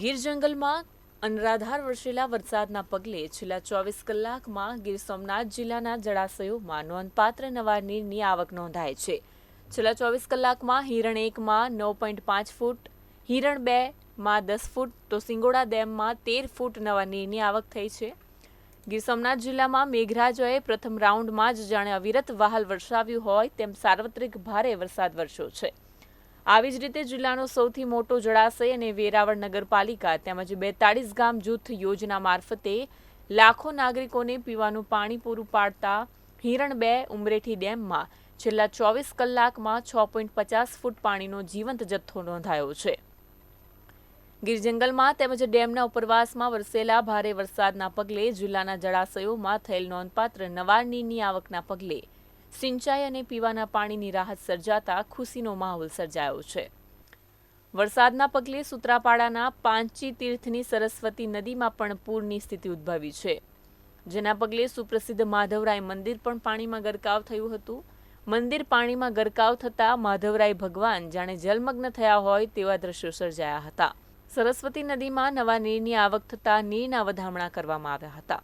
ગીર જંગલમાં અનરાધાર વરસેલા વરસાદના પગલે છેલ્લા 24 કલાકમાં ગીર સોમનાથ જિલ્લાના જળાશયોમાં નોંધપાત્ર નવા નીરની આવક નોંધાઈ છે. છેલ્લા 24 કલાકમાં હિરણ 1માં 9.5 ફૂટ, હિરણ 2માં 10 ફૂટ તો સિંગોડા ડેમમાં 13 ફૂટ નવા નીરની આવક થઈ છે. ગીર સોમનાથ જિલ્લામાં મેઘરાજાએ પ્રથમ રાઉન્ડમાં જ જાણે અવિરત વહાલ વરસાવ્યું હોય તેમ સાર્વત્રિક ભારે વરસાદ વરસ્યો છે. આવી જ રીતે જિલ્લાનો સૌથી મોટો જળાશય અને વેરાવળ નગરપાલિકા તેમજ 42 ગામ જૂથ યોજના મારફતે લાખો નાગરિકોને પીવાનું પાણી પૂરું પાડતા હિરણ 2 ઉમરેઠી ડેમમાં છેલ્લા 24 કલાકમાં 6.50 ફૂટ પાણીનો જીવંત જથ્થો નોંધાયો છે. ગીર જંગલમાં તેમજ ડેમના ઉપરવાસમાં વરસેલા ભારે વરસાદના પગલે જિલ્લાના જળાશયોમાં થયેલ નોંધપાત્ર નવા નીરની આવકના પગલે સિંચાઈ અને પીવાના પાણીની રાહત સર્જાતા ખુશીનો માહોલ સર્જાયો છે. વરસાદના પગલે સૂત્રાપાડાના પાંચી તીર્થની સરસ્વતી નદીમાં પણ પૂરની સ્થિતિ ઉદ્ભવી છે, જેના પગલે સુપ્રસિદ્ધ માધવરાય મંદિર પણ પાણીમાં ગરકાવ થયું હતું. મંદિર પાણીમાં ગરકાવ થતાં માધવરાય ભગવાન જાણે જલમગ્ન થયા હોય તેવા દ્રશ્યો સર્જાયા હતા. સરસ્વતી નદીમાં નવા નીરની આવક થતાં નીરના વધામણા કરવામાં આવ્યા હતા.